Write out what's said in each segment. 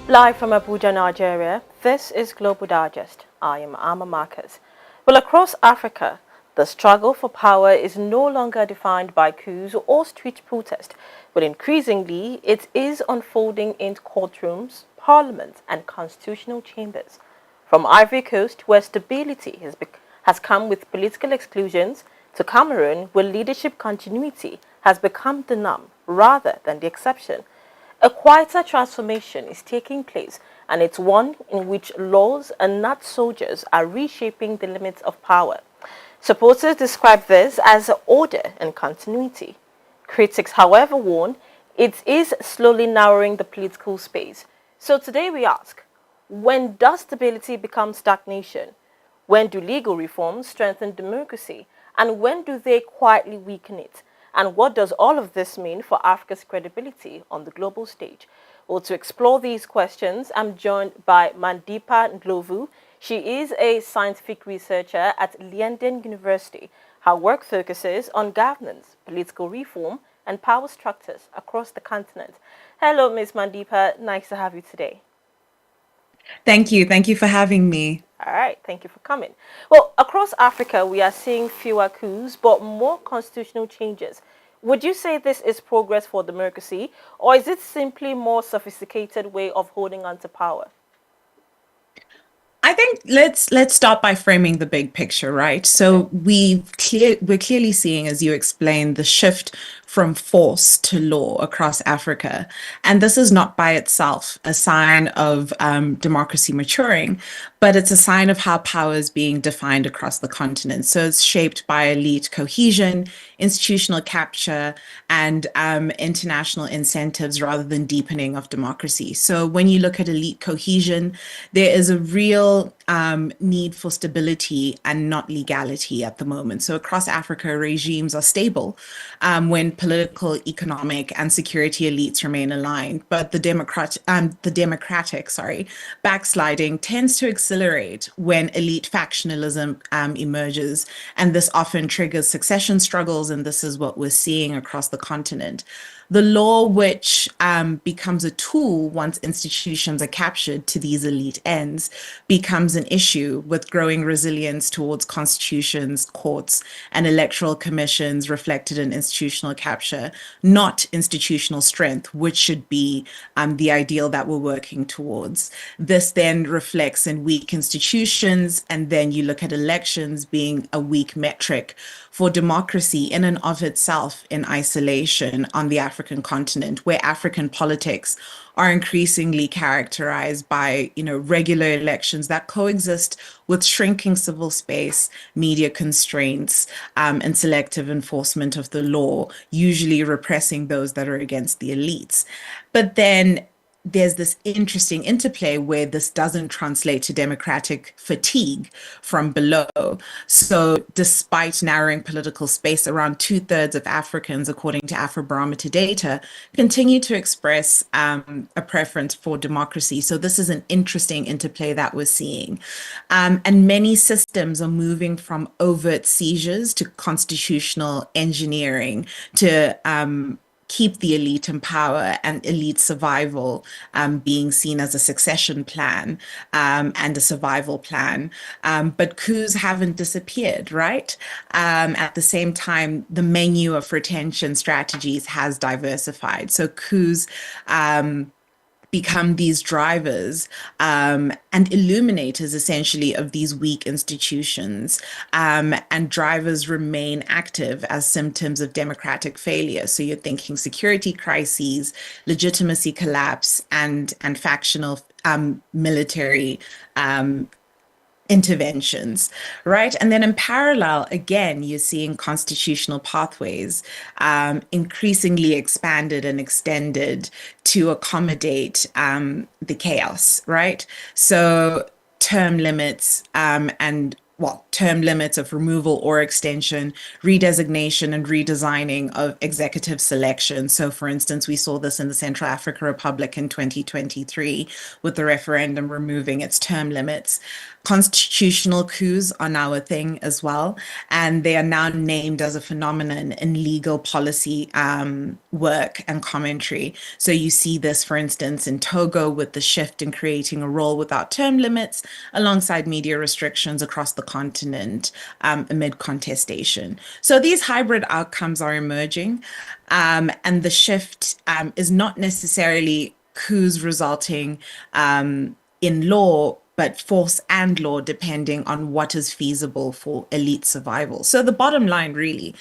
Live from Abuja, Nigeria, this is Global Digest. I am Amma Marcus. Well, across Africa, the struggle for power is no longer defined by coups or street protest, but increasingly it is unfolding in courtrooms, parliaments, and constitutional chambers. From Ivory Coast, where stability has come with political exclusions, to Cameroon, where leadership continuity has become the norm rather than the exception. A quieter transformation is taking place, and it's one in which laws and not soldiers are reshaping the limits of power. Supporters describe this as order and continuity. Critics, however, warn it is slowly narrowing the political space. So today we ask, when does stability become stagnation? When do legal reforms strengthen democracy? And when do they quietly weaken it? And what does all of this mean for Africa's credibility on the global stage? Well, to explore these questions, I'm joined by Mandipa Ndlovu. She is a scientific researcher at Leiden University. Her work focuses on governance, political reform, and power structures across the continent. Hello, Ms. Mandipa. Nice to have you today. Thank you. Thank you for having me. All right, thank you for coming. Well, across Africa, we are seeing fewer coups, but more constitutional changes. Would you say this is progress for democracy, or is it simply more sophisticated way of holding on to power? I think let's start by framing the big picture, right? Okay. So we're clearly seeing, as you explained, the shift from force to law across Africa, and this is not by itself a sign of democracy maturing, but it's a sign of how power is being defined across the continent. So it's shaped by elite cohesion, institutional capture, and international incentives rather than deepening of democracy. So when you look at elite cohesion, there is a real need for stability and not legality at the moment. So across Africa, regimes are stable when political, economic, and security elites remain aligned. But the democratic, backsliding tends to accelerate when elite factionalism emerges, and this often triggers succession struggles. And this is what we're seeing across the continent. The law, which becomes a tool once institutions are captured to these elite ends, becomes an issue with growing resilience towards constitutions, courts, and electoral commissions reflected in institutional capture, not institutional strength, which should be the ideal that we're working towards. This then reflects in weak institutions, and then you look at elections being a weak metric for democracy in and of itself in isolation on the African continent, where African politics are increasingly characterized by, regular elections that coexist with shrinking civil space, media constraints, and selective enforcement of the law, usually repressing those that are against the elites. But then there's this interesting interplay where this doesn't translate to democratic fatigue from below. So, despite narrowing political space, around two-thirds of Africans, according to Afrobarometer data, continue to express a preference for democracy. So, this is an interesting interplay that we're seeing. And many systems are moving from overt seizures to constitutional engineering to keep the elite in power, and elite survival being seen as a succession plan and a survival plan. But coups haven't disappeared, right? At the same time, the menu of retention strategies has diversified. So coups become these drivers and illuminators essentially of these weak institutions, and drivers remain active as symptoms of democratic failure. So you're thinking security crises, legitimacy collapse, and factional military interventions, right? And then in parallel, again, you're seeing constitutional pathways increasingly expanded and extended to accommodate the chaos, right? So term limits and term limits of removal or extension, redesignation and redesigning of executive selection. So, for instance, we saw this in the Central African Republic in 2023 with the referendum removing its term limits. Constitutional coups are now a thing as well, and they are now named as a phenomenon in legal policy work and commentary. So you see this, for instance, in Togo with the shift in creating a role without term limits, alongside media restrictions across the continent amid contestation. So these hybrid outcomes are emerging, and the shift is not necessarily coups resulting in law, but force and law, depending on what is feasible for elite survival. So the bottom line really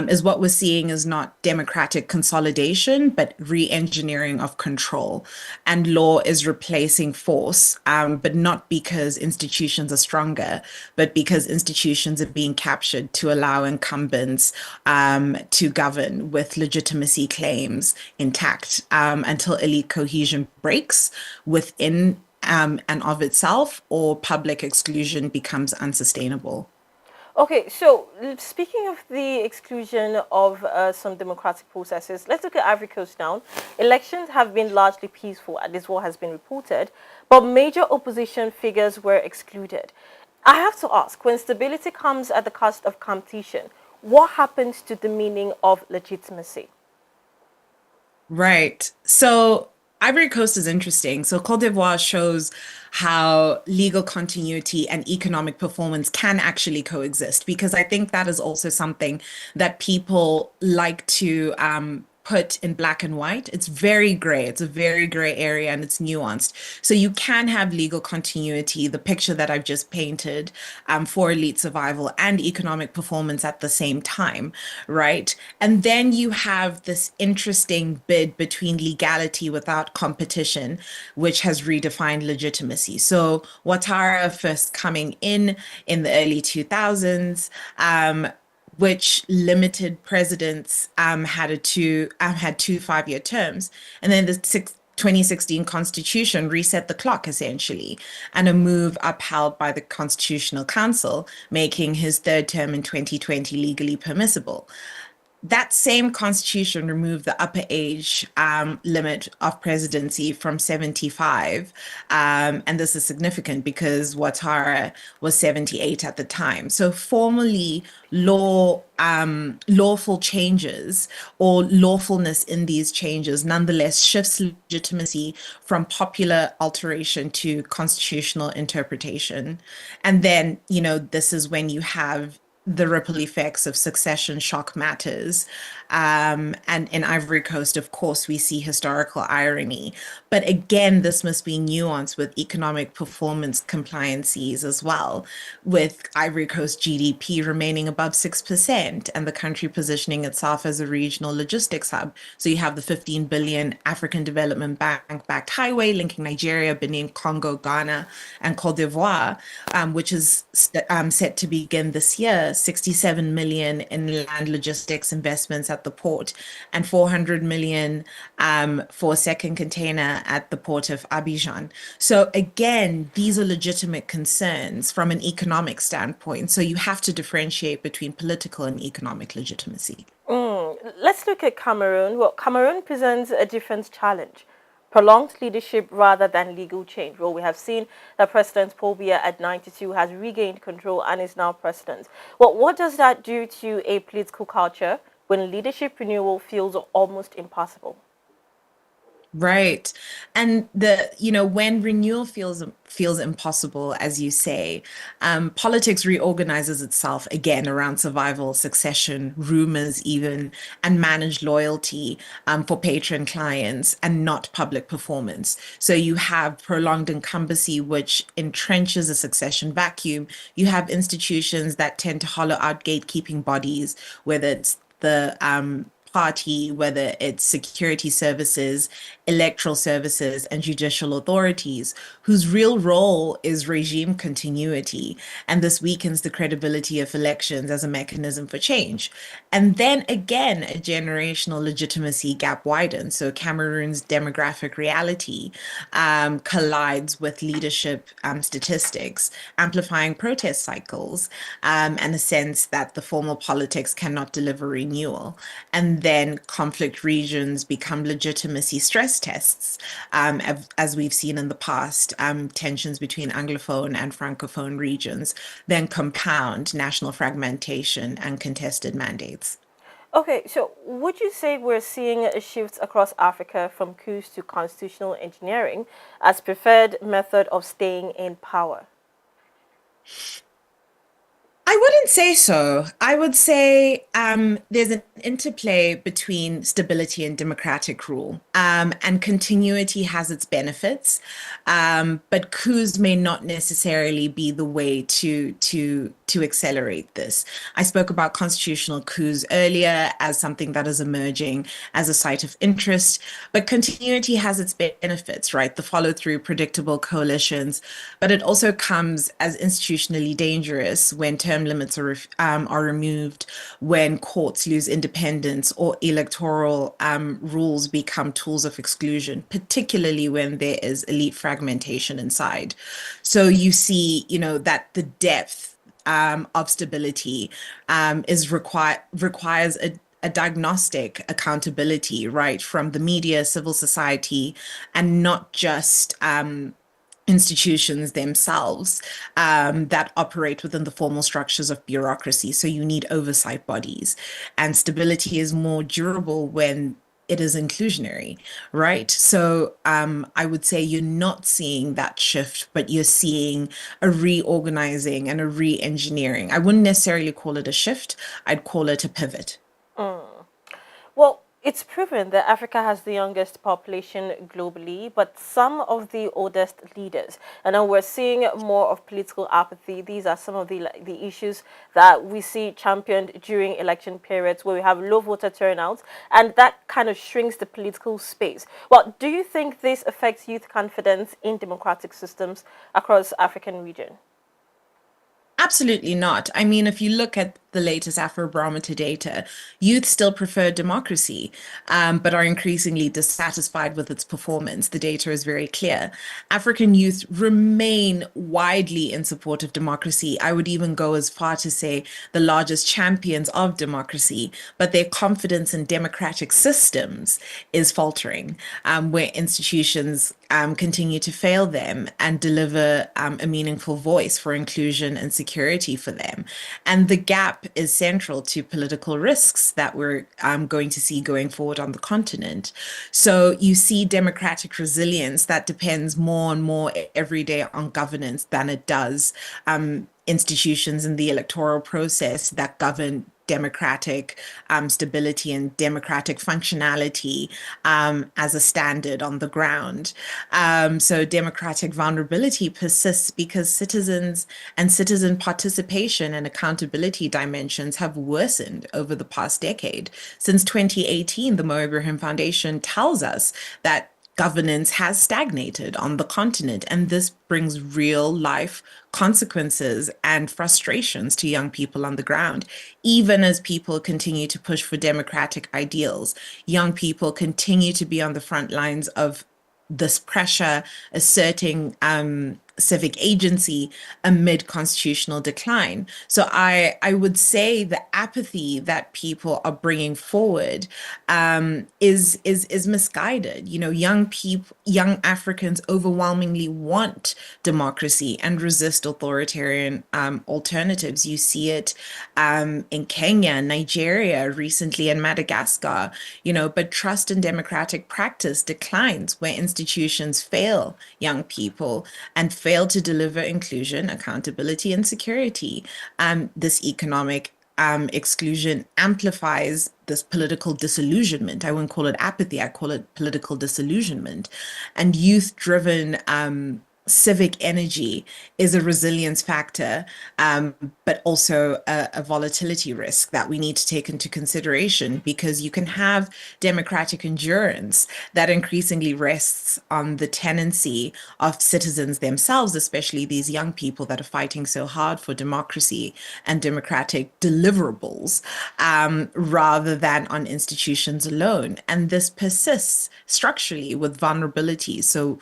is what we're seeing is not democratic consolidation, but re-engineering of control. And law is replacing force, but not because institutions are stronger, but because institutions are being captured to allow incumbents to govern with legitimacy claims intact until elite cohesion breaks within and of itself, or public exclusion becomes unsustainable. Okay, so speaking of the exclusion of some democratic processes, let's look at Ivory Coast now. Elections have been largely peaceful, at least what has been reported, but major opposition figures were excluded. I have to ask, when stability comes at the cost of competition, what happens to the meaning of legitimacy? Right. So Ivory Coast is interesting. So Cote d'Ivoire shows how legal continuity and economic performance can actually coexist, because I think that is also something that people like to put in black and white. It's very gray. It's a very gray area and it's nuanced. So you can have legal continuity, the picture that I've just painted, for elite survival and economic performance at the same time, right? And then you have this interesting bid between legality without competition, which has redefined legitimacy. So Ouattara first coming in the early 2000s, which limited presidents had 2 5-year terms, and then the 2016 constitution reset the clock essentially, and a move upheld by the Constitutional Council, making his third term in 2020 legally permissible. That same constitution removed the upper age limit of presidency from 75. And this is significant because Ouattara was 78 at the time. So formally, lawful changes or lawfulness in these changes nonetheless shifts legitimacy from popular alteration to constitutional interpretation. And then, this is when you have the ripple effects of succession shock matters. And in Ivory Coast, of course, we see historical irony. But again, this must be nuanced with economic performance compliances as well, with Ivory Coast GDP remaining above 6% and the country positioning itself as a regional logistics hub. So you have the 15 billion African Development Bank backed highway linking Nigeria, Benin, Congo, Ghana, and Cote d'Ivoire, which is set to begin this year. 67 million in land logistics investments at the port, and 400 million for a second container at the port of Abidjan. So again, these are legitimate concerns from an economic standpoint. So you have to differentiate between political and economic legitimacy. Let's look at Cameroon. Well, Cameroon presents a different challenge. Prolonged leadership rather than legal change. Well, we have seen that President Paul Biya at 92 has regained control and is now president. Well, what does that do to a political culture when leadership renewal feels almost impossible? Right. And when renewal feels impossible, as you say, politics reorganizes itself again around survival, succession, rumors even, and managed loyalty for patron clients and not public performance. So you have prolonged incumbency, which entrenches a succession vacuum. You have institutions that tend to hollow out gatekeeping bodies, whether it's the party, whether it's security services, electoral services, and judicial authorities, whose real role is regime continuity. And this weakens the credibility of elections as a mechanism for change. And then again, a generational legitimacy gap widens. So Cameroon's demographic reality collides with leadership statistics, amplifying protest cycles, and a sense that the formal politics cannot deliver renewal. And then conflict regions become legitimacy stress tests, as we've seen in the past, tensions between Anglophone and Francophone regions then compound national fragmentation and contested mandates. Okay, so would you say we're seeing a shift across Africa from coups to constitutional engineering as preferred method of staying in power? I wouldn't say so. I would say there's an interplay between stability and democratic rule, and continuity has its benefits, but coups may not necessarily be the way to accelerate this. I spoke about constitutional coups earlier as something that is emerging as a site of interest, but continuity has its benefits, right? The follow through, predictable coalitions, but it also comes as institutionally dangerous when term limits are removed, when courts lose independence, or electoral rules become tools of exclusion, particularly when there is elite fragmentation inside. So you see, that the depth of stability requires a diagnostic accountability, right, from the media, civil society, and not just institutions themselves that operate within the formal structures of bureaucracy. So you need oversight bodies, and stability is more durable when it is inclusionary, right? So I would say you're not seeing that shift, but you're seeing a reorganizing and a re-engineering. I wouldn't necessarily call it a shift. I'd call it a pivot. Well, it's proven that Africa has the youngest population globally, but some of the oldest leaders. And now we're seeing more of political apathy. These are some of the issues that we see championed during election periods where we have low voter turnout, and that kind of shrinks the political space. Well, do you think this affects youth confidence in democratic systems across African region? Absolutely not. I mean, if you look at the latest Afrobarometer data, youth still prefer democracy, but are increasingly dissatisfied with its performance. The data is very clear. African youth remain widely in support of democracy. I would even go as far to say the largest champions of democracy, but their confidence in democratic systems is faltering, where institutions continue to fail them and deliver a meaningful voice for inclusion and security for them. And the gap is central to political risks that we're going to see going forward on the continent. So you see democratic resilience that depends more and more every day on governance than it does institutions in the electoral process that govern democratic stability and democratic functionality as a standard on the ground. So democratic vulnerability persists because citizens and citizen participation and accountability dimensions have worsened over the past decade. Since 2018, the Mo Ibrahim Foundation tells us that governance has stagnated on the continent, and this brings real life consequences and frustrations to young people on the ground. Even as people continue to push for democratic ideals, young people continue to be on the front lines of this pressure, asserting civic agency amid constitutional decline. So I would say the apathy that people are bringing forward is misguided. Young Africans overwhelmingly want democracy and resist authoritarian alternatives. You see it in Kenya, Nigeria, recently in Madagascar. But trust in democratic practice declines where institutions fail young people and fail to deliver inclusion, accountability, and security. This economic exclusion amplifies this political disillusionment. I wouldn't call it apathy, I call it political disillusionment. And youth driven civic energy is a resilience factor, but also a volatility risk that we need to take into consideration, because you can have democratic endurance that increasingly rests on the tendency of citizens themselves, especially these young people that are fighting so hard for democracy and democratic deliverables, rather than on institutions alone. And this persists structurally with vulnerabilities. So,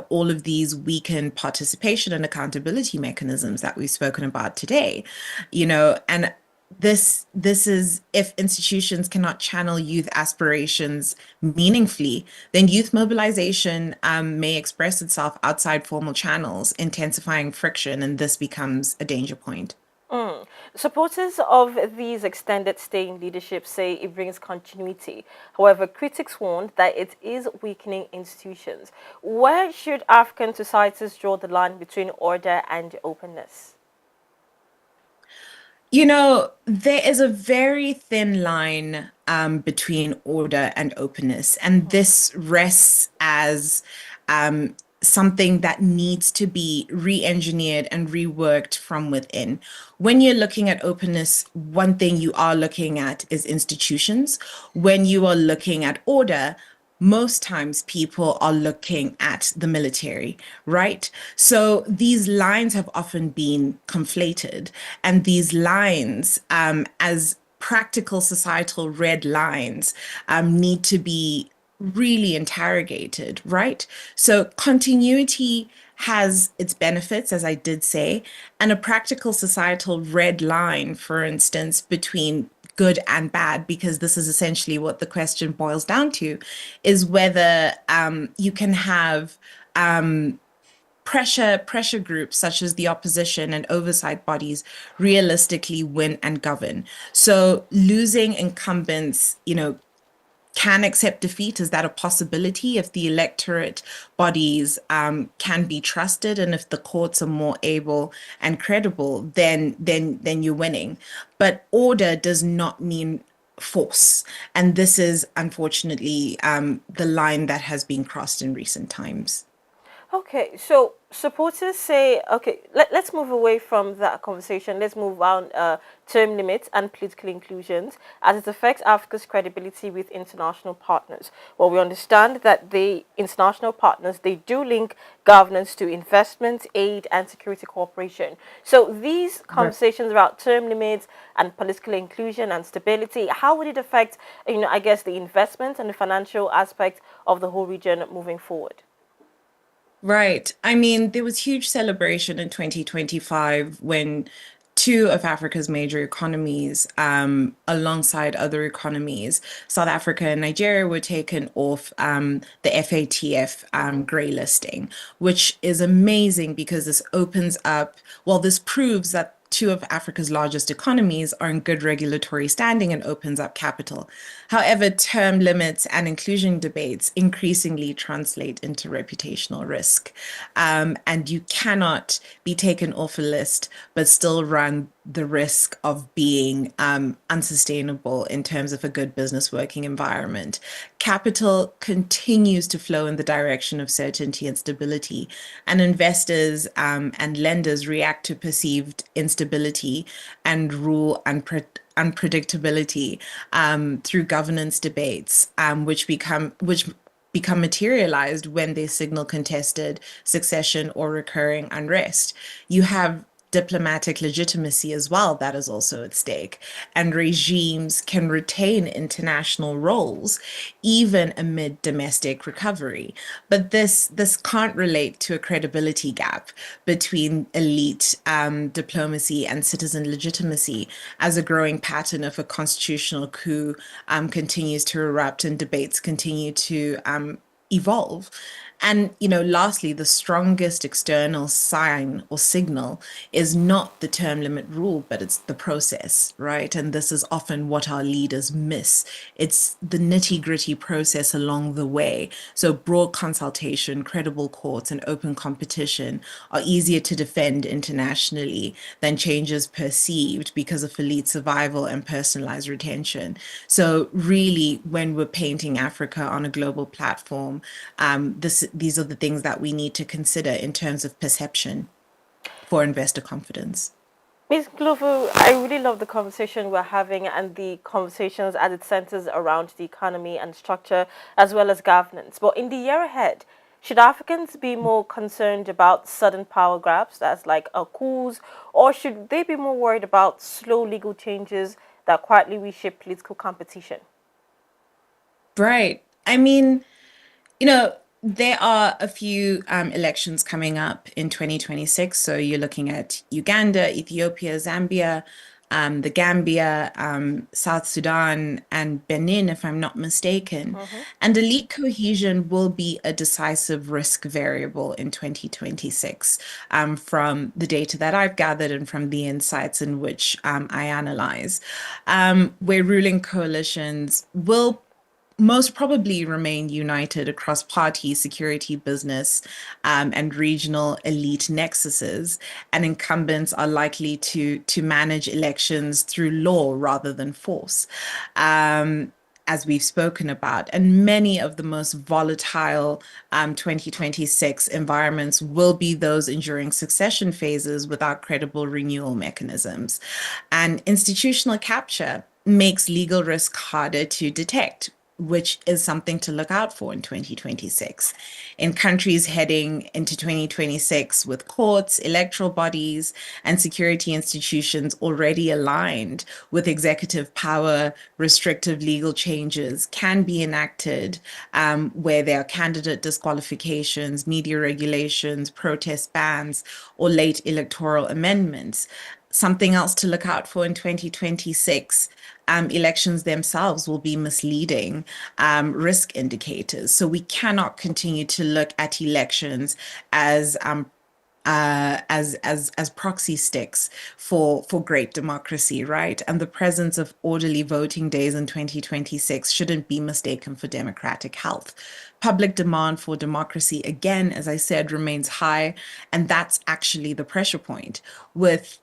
all of these weakened participation and accountability mechanisms that we've spoken about today, and this is, if institutions cannot channel youth aspirations meaningfully, then youth mobilization may express itself outside formal channels, intensifying friction, and this becomes a danger point. Mm. Supporters of these extended stay in leadership say it brings continuity. However, critics warn that it is weakening institutions. Where should African societies draw the line between order and openness? There is a very thin line between order and openness, and Mm. this rests as um, something that needs to be re-engineered and reworked from within. When you're looking at openness, one thing you are looking at is institutions. When you are looking at order, most times people are looking at the military, right? So these lines have often been conflated, and these lines, as practical societal red lines, need to be really interrogated, right? So continuity has its benefits, as I did say, and a practical societal red line, for instance, between good and bad, because this is essentially what the question boils down to, is whether you can have pressure groups such as the opposition and oversight bodies realistically win and govern. So losing incumbents, can accept defeat. Is that a possibility if the electorate bodies can be trusted, and if the courts are more able and credible, then you're winning. But order does not mean force, and this is unfortunately the line that has been crossed in recent times. Okay, so supporters say, okay, let's move away from that conversation. Let's move on term limits and political inclusions as it affects Africa's credibility with international partners. Well, we understand that the international partners, they do link governance to investment, aid, and security cooperation. So these Right. conversations about term limits and political inclusion and stability, how would it affect, I guess, the investment and the financial aspect of the whole region moving forward? Right. I mean, there was huge celebration in 2025 when two of Africa's major economies, alongside other economies, South Africa and Nigeria, were taken off the FATF grey listing, which is amazing because this opens up, well, this proves that two of Africa's largest economies are in good regulatory standing and opens up capital. However, term limits and inclusion debates increasingly translate into reputational risk. And you cannot be taken off a list, but still run the risk of being unsustainable in terms of a good business working environment. Capital continues to flow in the direction of certainty and stability, and investors and lenders react to perceived instability and rule unpredictability through governance debates, which become materialized when they signal contested succession or recurring unrest. You have diplomatic legitimacy as well that is also at stake, and regimes can retain international roles even amid domestic recovery. But this can't relate to a credibility gap between elite diplomacy and citizen legitimacy, as a growing pattern of a constitutional coup continues to erupt and debates continue to evolve. And, lastly, the strongest external sign or signal is not the term limit rule, but it's the process, right? And this is often what our leaders miss. It's the nitty-gritty process along the way. So broad consultation, credible courts, and open competition are easier to defend internationally than changes perceived because of elite survival and personalized retention. So really, when we're painting Africa on a global platform, this these are the things that we need to consider in terms of perception for investor confidence. Ms. Ndlovu, I really love the conversation we're having and the conversations as it centers around the economy and structure as well as governance. But in the year ahead, should Africans be more concerned about sudden power grabs, that's like a coups, or should they be more worried about slow legal changes that quietly reshape political competition? Right. I mean, you know, there are a few elections coming up in 2026. So you're looking at Uganda, Ethiopia, Zambia, the Gambia, South Sudan, and Benin, if I'm not mistaken. And elite cohesion will be a decisive risk variable in 2026 from the data that I've gathered and from the insights in which I analyze, where ruling coalitions will most probably remain united across party, security, business, and regional elite nexuses, and incumbents are likely to manage elections through law rather than force. As we've spoken about, and many of the most volatile 2026 environments will be those enduring succession phases without credible renewal mechanisms. And institutional capture makes legal risk harder to detect, which is something to look out for in 2026. In countries heading into 2026 with courts, electoral bodies, and security institutions already aligned with executive power, restrictive legal changes can be enacted where there are candidate disqualifications, media regulations, protest bans, or late electoral amendments. Something else to look out for in 2026, elections themselves will be misleading risk indicators. So we cannot continue to look at elections as proxy sticks for great democracy, right? And the presence of orderly voting days in 2026 shouldn't be mistaken for democratic health. Public demand for democracy, again, as I said, remains high, and that's actually the pressure point. With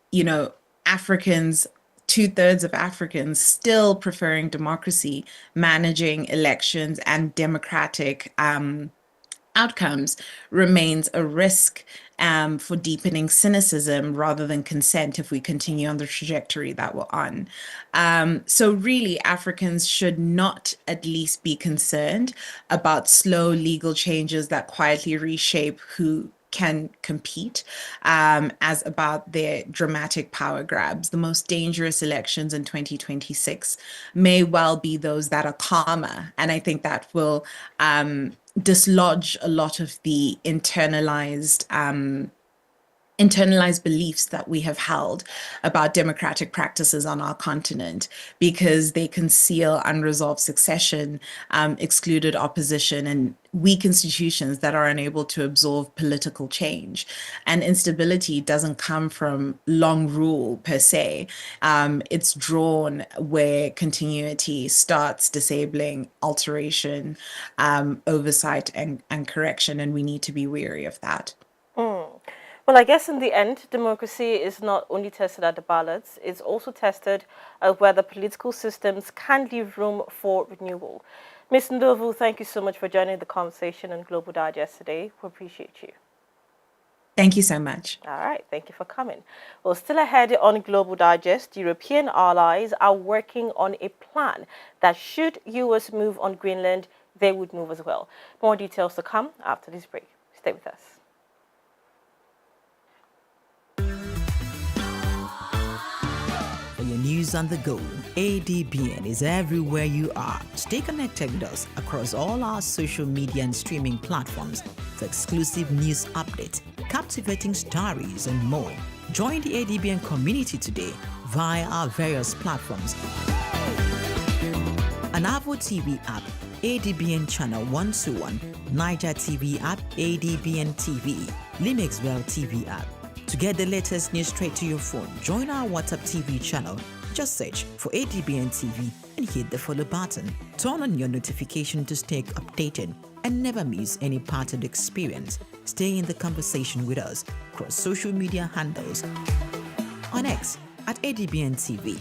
Africans, 2/3 of Africans still preferring democracy, managing elections and democratic outcomes remains a risk for deepening cynicism rather than consent if we continue on the trajectory that we're on. So really, Africans should not at least be concerned about slow legal changes that quietly reshape who can compete as about their dramatic power grabs. The most dangerous elections in 2026 may well be those that are calmer. And I think that will dislodge a lot of the internalized beliefs that we have held about democratic practices on our continent, because they conceal unresolved succession, excluded opposition, and weak institutions that are unable to absorb political change. And instability doesn't come from long rule per se. It's drawn where continuity starts disabling alteration, oversight, and correction, and we need to be wary of that. Well, I guess in the end, democracy is not only tested at the ballots, it's also tested at whether political systems can leave room for renewal. Ms. Ndlovu, thank you so much for joining the conversation on Global Digest today. We appreciate you. Thank you so much. All right, thank you for coming. Well, still ahead on Global Digest, European allies are working on a plan that should US move on Greenland, they would move as well. More details to come after this break. Stay with us. Your news on the go. ADBN is everywhere you are. Stay connected with us across all our social media and streaming platforms for exclusive news updates, captivating stories, and more. Join the ADBN community today via our various platforms. Anavo TV app, ADBN Channel 121, Niger TV app, ADBN TV, Limexwell TV app. To get the latest news straight to your phone, join our WhatsApp TV channel. Just search for ADBN TV and hit the follow button. Turn on your notification to stay updated and never miss any part of the experience. Stay in the conversation with us across social media handles. On X at ADBN TV,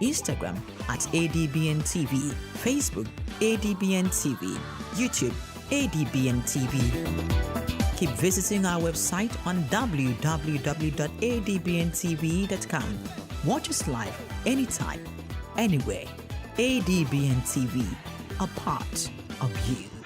Instagram at ADBN TV, Facebook ADBN TV, YouTube ADBN TV. Keep visiting our website on www.adbntv.com. Watch us live anytime, anywhere. ADBN TV, a part of you.